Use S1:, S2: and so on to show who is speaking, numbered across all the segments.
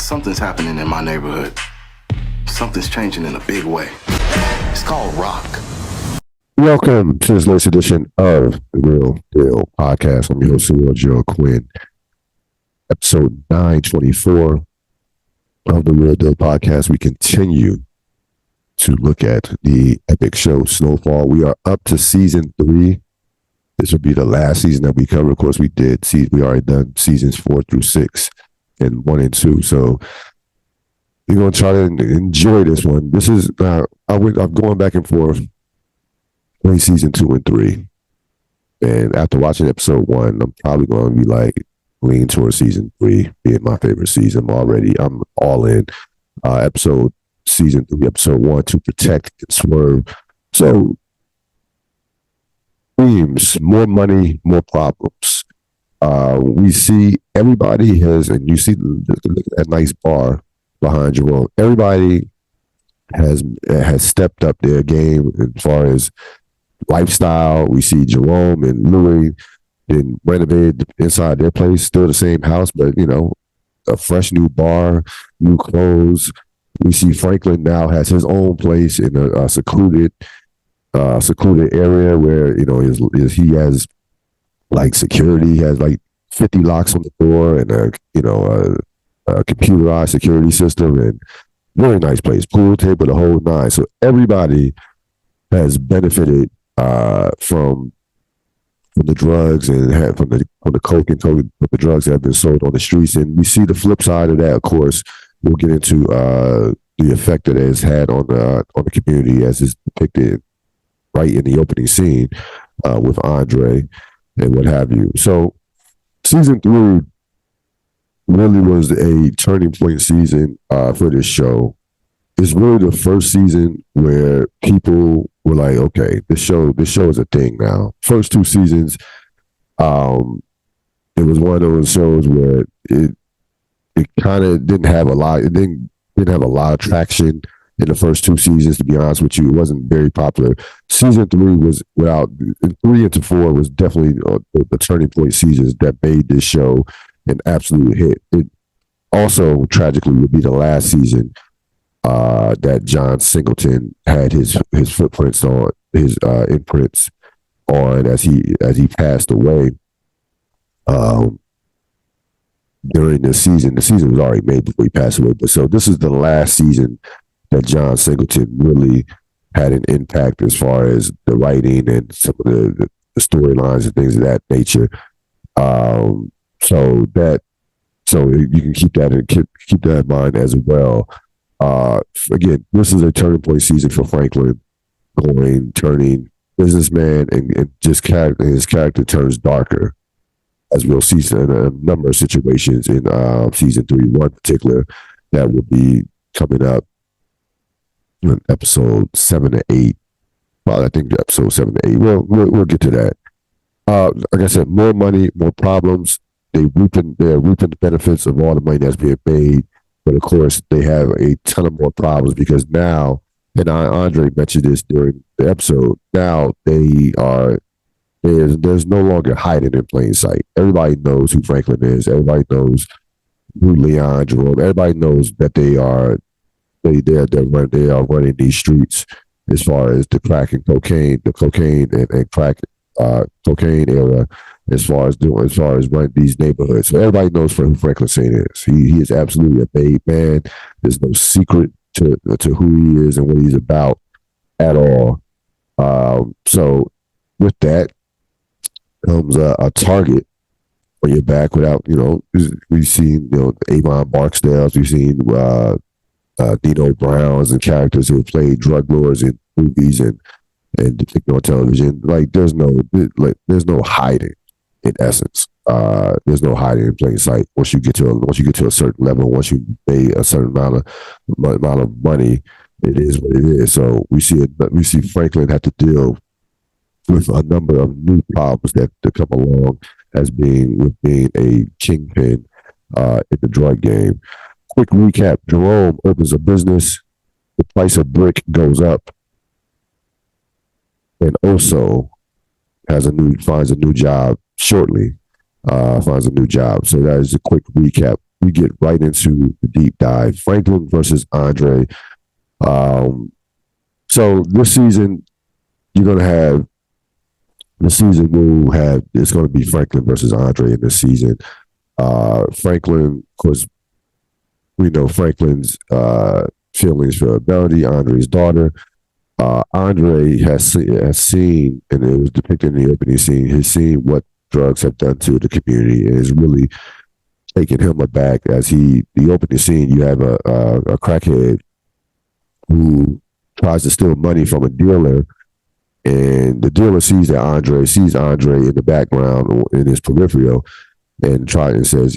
S1: Something's happening in my neighborhood. Something's changing in a big way. It's called rock.
S2: Welcome to this latest edition of the Ril Dil podcast. I'm your host, Joe Quinn. Episode 924 of the Ril Dil podcast. We continue to look at the epic show Snowfall. We are up to season 3. This will be the last season that we cover. Of course, we already done seasons 4 through 6 and 1 and 2. So we're going to try to enjoy this one. This is, I'm going back and forth between season 2 and 3. And after watching episode 1, I'm probably going to be like leaning towards season 3 being my favorite season. I'm all in. Season 3, episode 1, To Protect and Swerve. So, themes, more money, more problems. We see everybody has, and you see that nice bar behind Jerome. Everybody has stepped up their game as far as lifestyle. We see Jerome and Louis and renovated inside their place, still the same house, but a fresh new bar, new clothes. We see Franklin now has his own place in a secluded area where he has like security. He has like 50 locks on the door and a computerized security system, and very nice place, pool table, the whole nine. So everybody has benefited from the drugs and from the coke and the drugs that have been sold on the streets. And we see the flip side of that. Of course, we'll get into the effect that it has had on the community, as is depicted right in the opening scene with Andre and what have you. So season 3 really was a turning point season for this show. It's really the first season where people were like, okay, this show is a thing now. First 2 seasons, it was one of those shows where it kind of didn't have a lot. It didn't have a lot of traction in the first 2 seasons. To be honest with you, it wasn't very popular. Season 3 was 3 into 4 was definitely the turning point seasons that made this show an absolute hit. It also tragically would be the last season that John Singleton had his footprints on, his imprints on, as he passed away. During this season, the season was already made before he passed away. But so this is the last season that John Singleton really had an impact as far as the writing and some of the storylines and things of that nature. So you can keep that in mind as well. Again, this is a turning point season for Franklin, turning businessman and his character turns darker, as we'll see in a number of situations in season 3. One particular that will be coming up in episode 7 to 8. Well, I think episode 7 to 8. We'll get to that. Like I said, more money, more problems. They're reaping the benefits of all the money that's being made, but of course they have a ton of more problems because now, and Andre mentioned this during the episode, now there's no longer hiding in plain sight. Everybody knows who Franklin is. Everybody knows who Leon, Jerome. Everybody knows that they are running these streets as far as the crack and cocaine, and crack cocaine era, as far as running these neighborhoods. So everybody knows who Franklin Saint is. He is absolutely a made man. There's no secret to who he is and what he's about at all. So with that comes a target on your back. Without we've seen Avon Barksdales, we've seen Dino Browns and characters who have played drug lords in movies and depicted on television. Like there's no hiding. In essence, there's no hiding in plain sight. Once you get to a certain level, once you pay a certain amount of money, it is what it is. So we see Franklin have to deal with a number of new problems that come along as being a kingpin in the drug game. Quick recap: Jerome opens a business. The price of brick goes up, and Oso finds a new job shortly. Finds a new job. So that is a quick recap we get right into the deep dive. Franklin versus Andre. So this season, you're going to have it's going to be Franklin versus Andre in this season. Franklin, of course, we know Franklin's feelings for Melody, Andre's daughter. Andre has seen, and it was depicted in the opening scene, has seen what drugs have done to the community, and is really taking him aback. The opening scene, you have a crackhead who tries to steal money from a dealer, and the dealer sees Andre in the background in his peripheral, and says,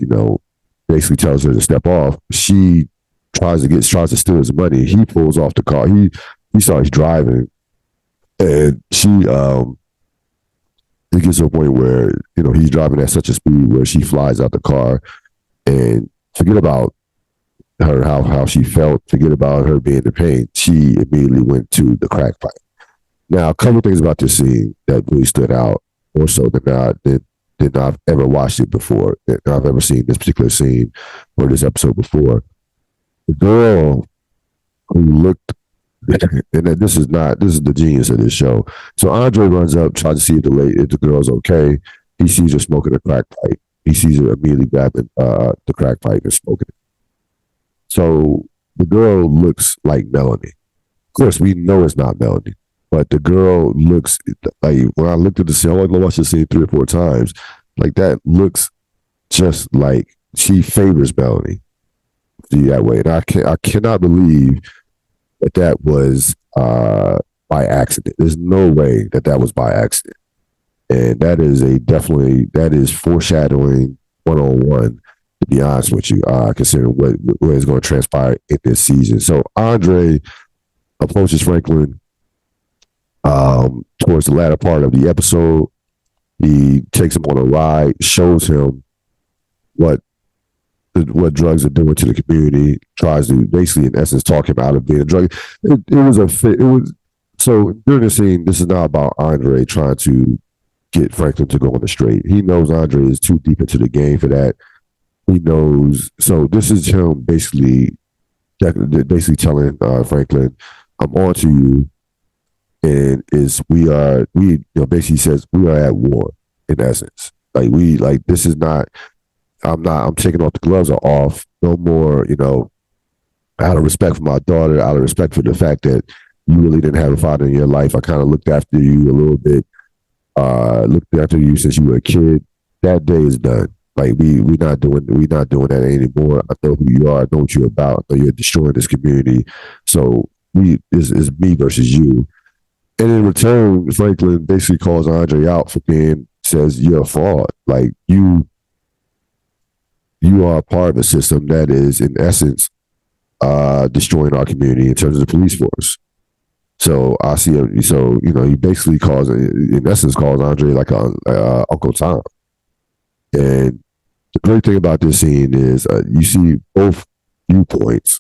S2: basically tells her to step off. She tries to steal his money. He pulls off the car. He starts driving, and it gets to a point where he's driving at such a speed where she flies out the car, and forget about her how she felt. Forget about her being in pain. She immediately went to the crack pipe. Now, a couple of things about this scene that really stood out more so than I've ever watched it before. Than I've ever seen this particular scene or this episode before. The girl who looked, and this is the genius of this show. So Andre runs up, tries to see if the girl's okay. He sees her smoking a crack pipe. He sees her immediately grabbing the crack pipe and smoking it. So the girl looks like Melanie. Of course, we know it's not Melanie, but the girl looks like, when I looked at the scene, I only watched the scene 3 or 4 times. Like, that looks just like she favors Melanie that way. And I cannot believe that was by accident. There's no way that was by accident. And that is foreshadowing 101, to be honest with you, considering what is going to transpire in this season. So Andre approaches Franklin towards the latter part of the episode. He takes him on a ride, shows him what drugs are doing to the community, tries to basically, in essence, talk him out of being a drug. So during the scene, this is not about Andre trying to get Franklin to go on the straight. He knows Andre is too deep into the game for that. He knows. So this is him basically telling Franklin, "I'm on to you," and basically says we are at war in essence. This is not. I'm taking off the gloves are off. No more, out of respect for my daughter, out of respect for the fact that you really didn't have a father in your life. I kind of looked after you a little bit. Looked after you since you were a kid. That day is done. Like we're not doing that anymore. I know who you are. I know what you're about. I know you're destroying this community. So it's me versus you. And in return, Franklin basically calls Andre out for says you're a fraud. Like you are a part of a system that is in essence destroying our community in terms of the police force. So I see him. So he basically calls Andre like Uncle Tom. And the great thing about this scene is you see both viewpoints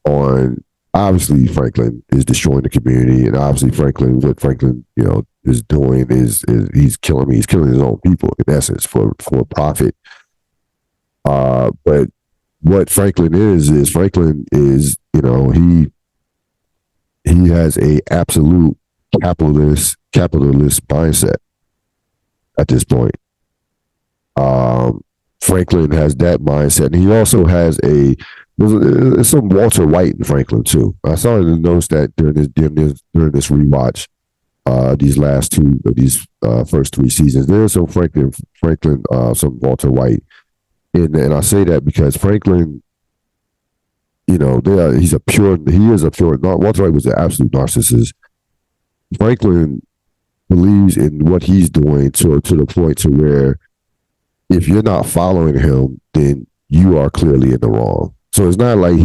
S2: on. Obviously, Franklin is destroying the community, and obviously, what Franklin is doing is he's killing his own people in essence for profit. But what Franklin is he has a absolute capitalist mindset at this point. Franklin has that mindset, and he also has there's some Walter White in Franklin too. I started to notice that during this rewatch, these last 2 of these first 3 seasons, there's some Franklin, some Walter White, and I say that because Franklin, he is a pure. Walter White was an absolute narcissist. Franklin believes in what he's doing to the point to where if you're not following him, then you are clearly in the wrong. So it's not like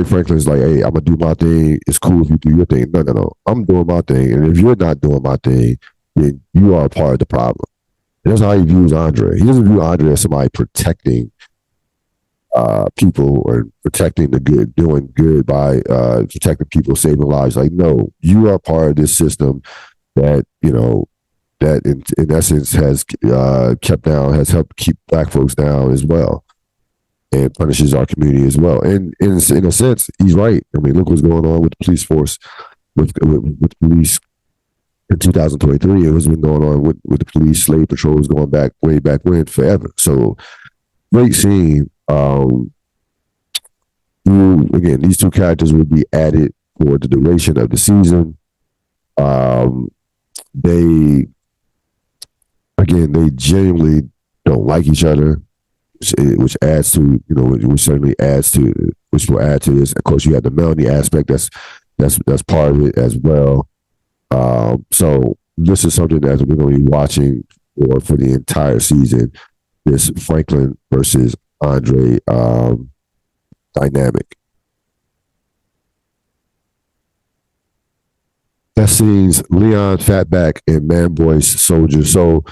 S2: Franklin's like, hey, I'm gonna do my thing. It's cool if you do your thing. No. I'm doing my thing. And if you're not doing my thing, then you are a part of the problem. And that's how he views Andre. He doesn't view Andre as somebody protecting people or protecting the good, doing good by protecting people, saving lives. Like, no, you are part of this system that, that in essence has helped keep Black folks down as well. and punishes our community as well. And in a sense, he's right. I mean, look what's going on with the police force, with police in 2023. It was been going on with the police slave patrols going back way back when, forever. So great scene. Again, these two characters will be added for the duration of the season. They genuinely don't like each other, which adds to, which certainly adds to, which will add to this. Of course, you have the Melanie aspect. That's part of it as well. So this is something that we're going to be watching for the entire season. This Franklin versus Andre dynamic. That scene's Leon, Fatback, and Manboy's Soldier. So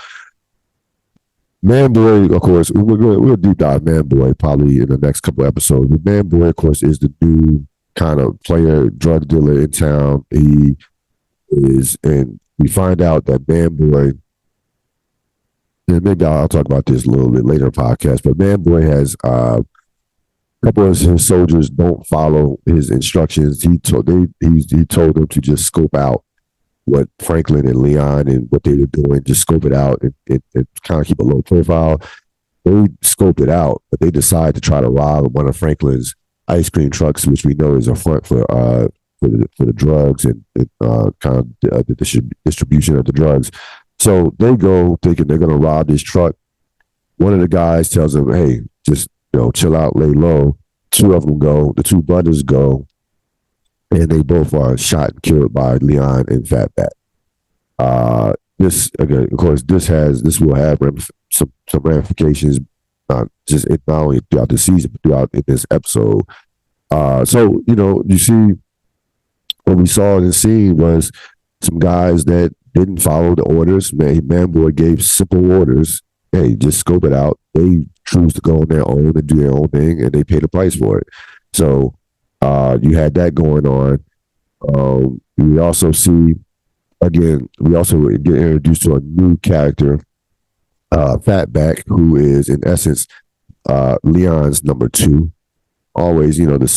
S2: Manboy, of course, we'll deep dive Manboy probably in the next couple episodes. But Manboy, of course, is the new kind of player, drug dealer in town. He is, and we find out that Manboy, and maybe I'll talk about this a little bit later in the podcast, but Manboy has a couple of his soldiers don't follow his instructions. He told them to just scope out what Franklin and Leon and what they were doing, just scope it out and kind of keep a low profile. They scoped it out, but they decided to try to rob one of Franklin's ice cream trucks, which we know is a front for the drugs and kind of the distribution of the drugs. So they go thinking they're going to rob this truck. One of the guys tells them, "Hey, just chill out, lay low." Two of them go. The two brothers go, and they both are shot and killed by Leon and Fatback. This, again, of course, this will have some ramifications, not only throughout the season, but throughout in this episode. So you see what we saw in the scene was some guys that didn't follow the orders. Manboy gave simple orders. Hey, just scope it out. They choose to go on their own and do their own thing, and they pay the price for it. So you had that going on. We also get introduced to a new character, Fatback, who is in essence Leon's number two. Always, the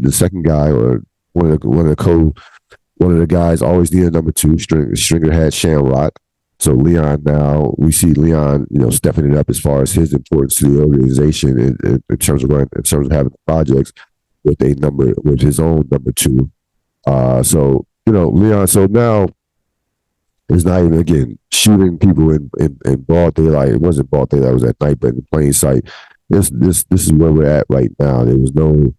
S2: second guy, or one of the guys always needed number two. Stringer had Shamrock. So Leon, now we see Leon, stepping it up as far as his importance to the organization in terms of having projects with his own number two. So Leon. So now it's not even, again, shooting people in broad daylight. It wasn't broad daylight; it was at night, but in plain sight. This is where we're at right now. There was no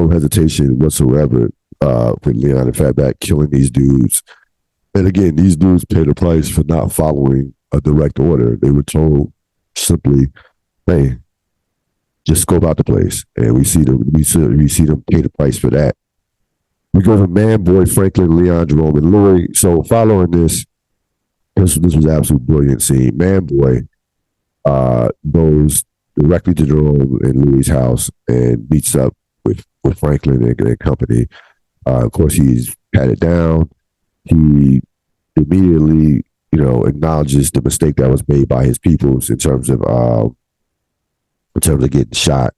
S2: hesitation whatsoever with Leon and Fatback killing these dudes. And again, these dudes paid a price for not following a direct order. They were told simply, "Hey, just scope out the place," and we see them pay the price for that. We go to Manboy, Franklin, Leon, Jerome, and Louis. So following this was an absolute brilliant scene. Manboy goes directly to Jerome and Louis' house and meets up with Franklin and company. Of course, he's patted down. He immediately, acknowledges the mistake that was made by his peoples in terms of getting shot,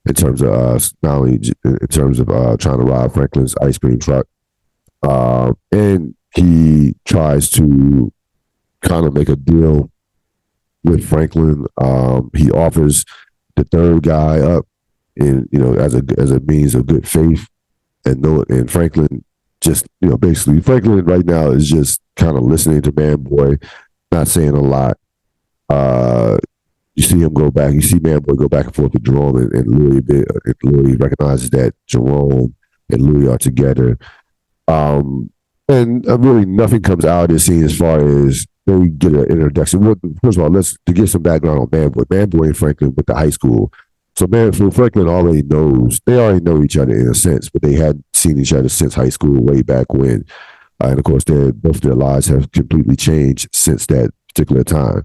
S2: in terms of not only in terms of trying to rob Franklin's ice cream truck, and he tries to kind of make a deal with Franklin. He offers the third guy up, as a means of good faith, and Franklin. Just, basically, Franklin right now is just kind of listening to Manboy, not saying a lot. You see him go back. You see Manboy go back and forth with Jerome and Louis a bit. And Louis recognizes that Jerome and Louis are together. And really nothing comes out of this scene as far as they get an introduction. First of all, to get some background on Manboy. Manboy and Franklin went to high school. So Franklin they already know each other in a sense, but they had seen each other since high school way back when. And of course, both their lives have completely changed since that particular time.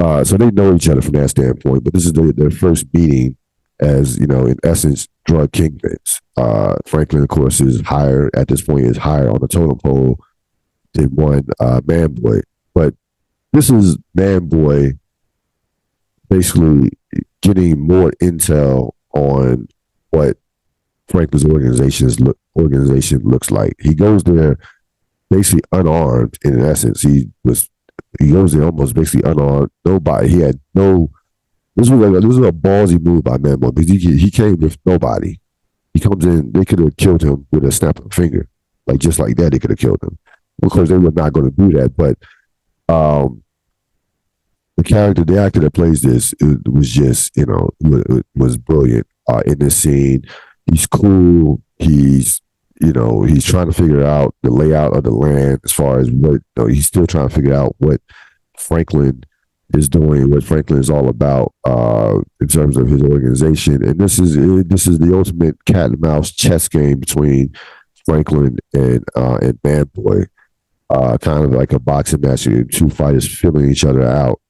S2: So they know each other from that standpoint, but this is their first meeting as, in essence, drug kingpins. Franklin, of course, is higher on the totem pole than one Manboy. But this is Manboy basically getting more intel on what Franklin's organization looks like. He goes there basically unarmed. In essence, he goes there almost basically unarmed. Nobody. He had no. This was a ballsy move by Mambo because he came with nobody. He comes in. They could have killed him with a snap of a finger, like just like that. They could have killed him. Of course, they were not going to do that. But the actor that plays this, it was just was brilliant in this scene. He's cool. He's trying to figure out the layout of the land as far as what he's still trying to figure out what Franklin is doing, what Franklin is all about in terms of his organization. And this is the ultimate cat and mouse chess game between Franklin and Man Boy, kind of like a boxing match. Two fighters filling each other out.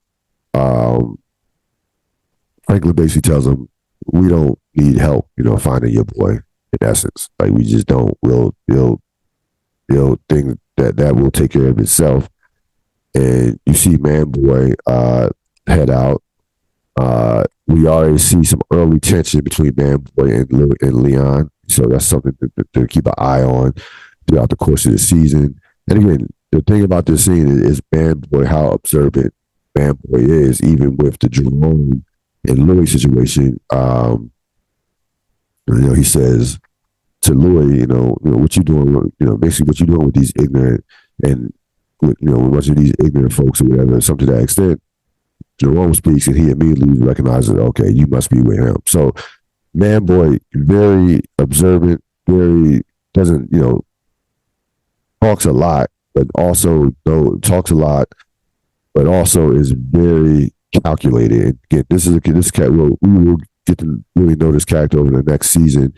S2: Franklin basically tells him, "We don't need help, finding your boy." In essence, like we just don't. We'll think that will take care of itself. And you see Man Boy head out. We already see some early tension between Man Boy and Leon, so that's something to keep an eye on throughout the course of the season. And again, the thing about this scene is Man Boy, how observant Man Boy is, even with the Jerome and Louis situation. He says to Louis, what you doing, basically what you doing with these ignorant and with, a bunch of these ignorant folks or whatever, something to that extent. Jerome speaks and he immediately recognizes, okay, you must be with him. So Man Boy, very observant, very doesn't, talks a lot, but also talks a lot, but also is very calculated. Again, this cat. We will get to really know this character over the next season,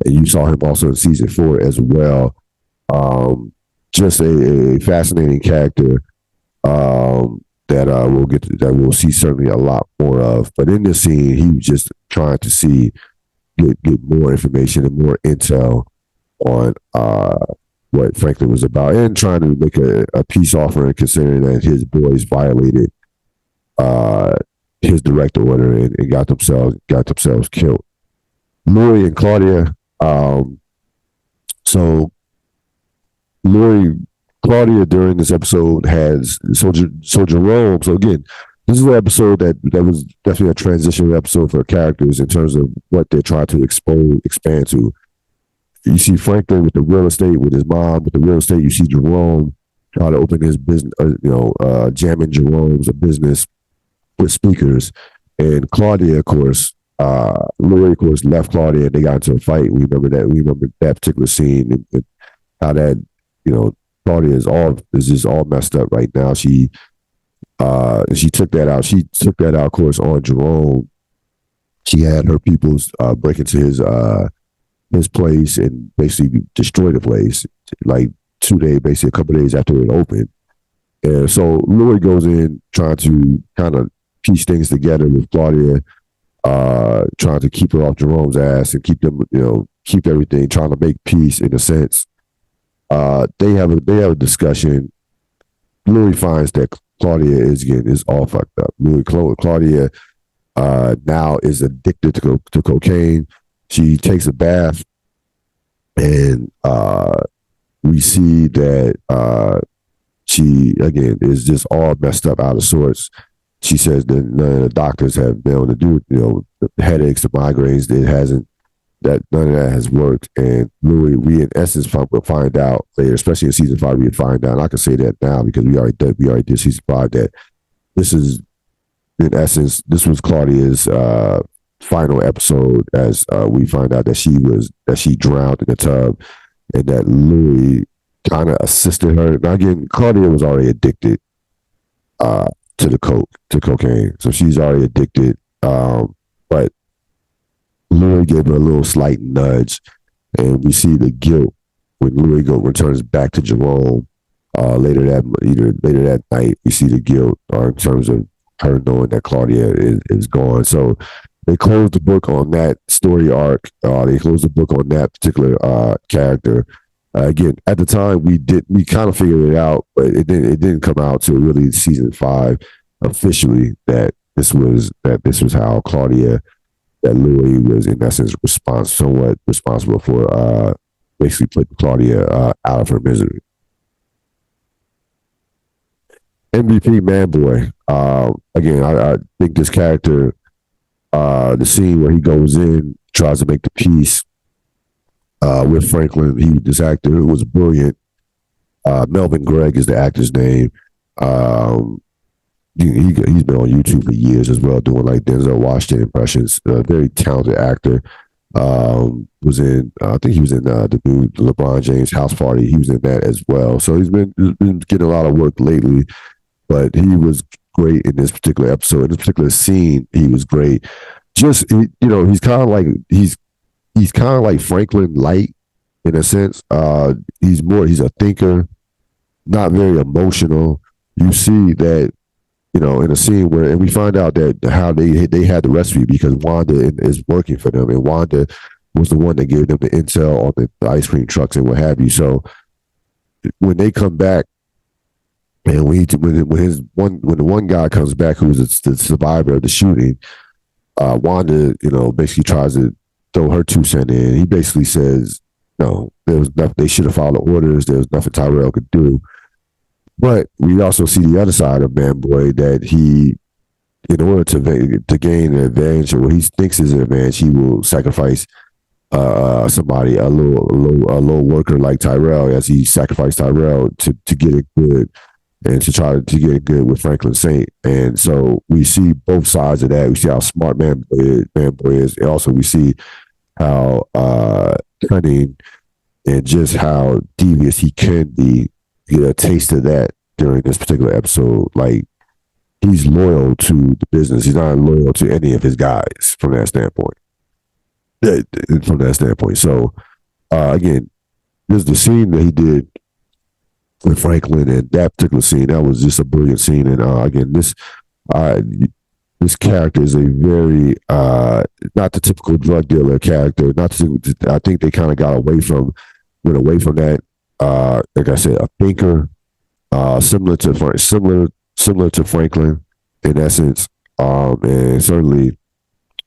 S2: and you saw him also in season 4 as well. Just a fascinating character that we'll see certainly a lot more of. But in this scene, he was just trying to get more information and more intel on what Franklin was about, and trying to make a peace offering, considering that his boys violated his direct order and got themselves killed. Louis and Claudia. Claudia during this episode has so Jerome. So again, this is an episode that was definitely a transitional episode for characters in terms of what they're trying to expand to. You see Franklin with the real estate, with his mom with the real estate. You see Jerome try to open his business, jamming Jerome's business with speakers. And Claudia, of course, Louis, of course, left Claudia and they got into a fight. We remember that particular scene and how that, Claudia is just all messed up right now. She took that out. She took that out, of course, on Jerome. She had her peoples break into his place and basically destroy the place, like basically a couple of days after it opened. And so Louis goes in trying to kind of piece things together with Claudia, trying to keep her off Jerome's ass and keep them, keep everything, trying to make peace in a sense. They have a discussion. Louis finds that Claudia is all fucked up. Claudia now is addicted to cocaine. She takes a bath, and we see that she again is just all messed up, out of sorts. She says that none of the doctors have been able to do, the headaches, the migraines. None of that has worked. And Louis, we in essence will find out later, especially in season 5, we find out. And I can say that now because we already did season 5, that this is in essence, this was Claudia's final episode, as we find out that she drowned in the tub, and that Louis kind of assisted her. Now again, Claudia was already addicted to cocaine, so she's already addicted. But Louis gave her a little slight nudge, and we see the guilt when Louis returns back to Jerome later that night. We see the guilt in terms of her knowing that Claudia is gone. So they closed the book on that story arc. They closed the book on that particular character. Again, at the time we kind of figured it out, but it didn't come out till really season 5 officially that this was how Claudia, that Louis was in essence somewhat responsible for basically putting Claudia out of her misery. MVP Manboy. Again, I think this character, the scene where he goes in, tries to make the peace with Franklin. This actor who was brilliant. Melvin Gregg is the actor's name. He's been on YouTube for years as well, doing like Denzel Washington impressions. Very talented actor. Was in I think he was in the new LeBron James House Party. He was in that as well. So he's been getting a lot of work lately. But he was great in this particular episode. In this particular scene, he was great. Just he's kind of like he's kind of like Franklin light in a sense. He's a thinker, not very emotional. You see that, in a scene where, and we find out that how they had the recipe because Wanda is working for them, and Wanda was the one that gave them the intel on the ice cream trucks and what have you. So when they come back, and when the one guy comes back who's the survivor of the shooting, Wanda, basically tries to throw her 2 cents in. He basically says, no, there was nothing. They should have followed orders. There was nothing Tyrell could do. But we also see the other side of Manboy, that he, in order to gain an advantage or what he thinks is an advantage, he will sacrifice somebody, a low worker like Tyrell, as he sacrificed Tyrell to get it good. And to try to get it good with Franklin Saint. And so we see both sides of that. We see how smart Manboy is. And also we see how cunning and just how devious he can be. You get a taste of that during this particular episode. Like, he's loyal to the business. He's not loyal to any of his guys from that standpoint. So, again, there's the scene that he did with Franklin, and that particular scene, that was just a brilliant scene. And again, this character is a very not the typical drug dealer character. I think they kind of went away from that. Like I said, a thinker, similar to Franklin in essence, and certainly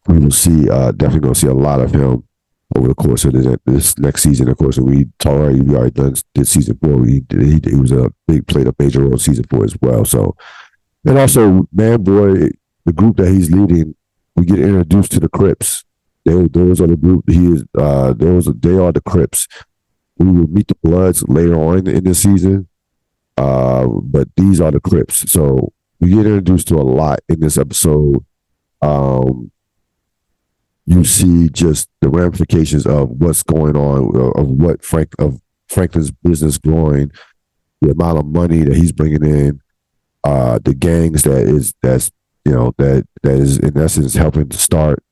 S2: we will see definitely going to see a lot of him over the course of this next season. Of course, we already did season 4. He played a major role in season 4 as well. So, and also Manboy, the group that he's leading, we get introduced to the Crips. Those are the group. They are the Crips. We will meet the Bloods later on in this season, but these are the Crips. So we get introduced to a lot in this episode. You see just the ramifications of what's going on, of Franklin's business growing, the amount of money that he's bringing in, the gangs that is in essence helping to start.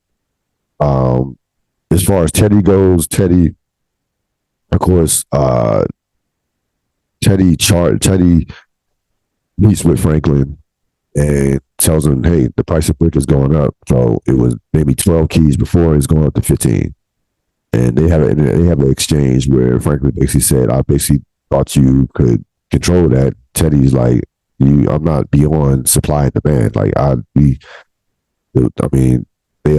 S2: As far as Teddy goes, of course, Teddy meets with Franklin and tells him, hey, the price of brick is going up. So it was maybe 12 keys before, it's going up to 15. And they have an exchange where Franklin basically said, I basically thought you could control that. Teddy's like, I'm not beyond supply and demand. Like, they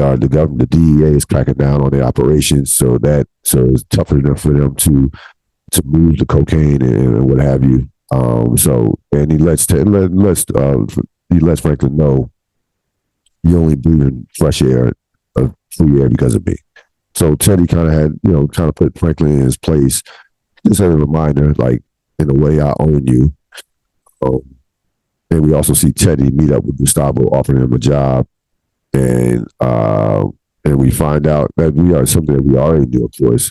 S2: are the government, the DEA is cracking down on their operations, so it's tougher enough for them to move the cocaine and what have you. And he lets Franklin know, you only breathing fresh air, free air because of me. So Teddy kind of put Franklin in his place, just as a reminder, like, in a way, I own you. And we also see Teddy meet up with Gustavo, offering him a job. And we find out that we already knew, of course,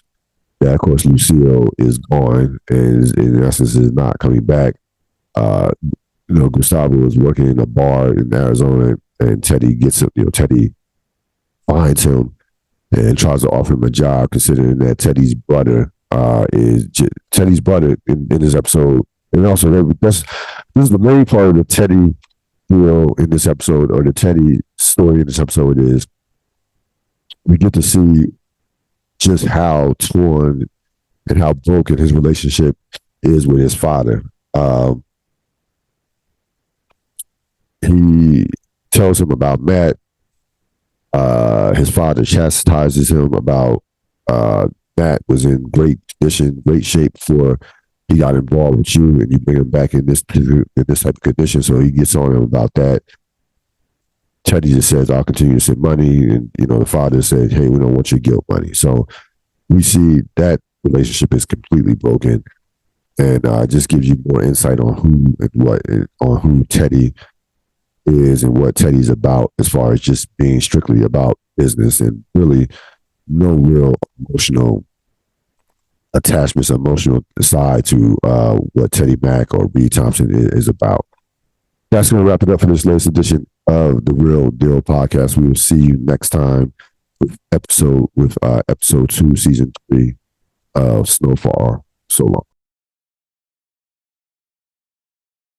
S2: that, of course, Lucille is gone and in essence is not coming back. Gustavo is working in a bar in Arizona, and Teddy Teddy finds him and tries to offer him a job, considering that Teddy's brother in this episode. And also, this is the main part of the Teddy deal in this episode, or the Teddy story in this episode, is we get to see just how torn and how broken his relationship is with his father. Teddy tells him about Matt. His father chastises him about Matt was in great condition, great shape before he got involved with you, and you bring him back in this type of condition. So he gets on him about that. Teddy just says, "I'll continue to send money," and the father said, "Hey, we don't want your guilt money." So we see that relationship is completely broken, and just gives you more insight on who Teddy is and what Teddy's about, as far as just being strictly about business and really no real emotional attachments, emotional side to what Teddy Mack or Reed Thompson is about. That's going to wrap it up for this latest edition of the Ril Dil podcast. We will see you next time with episode 2, season 3 of Snowfall. So long.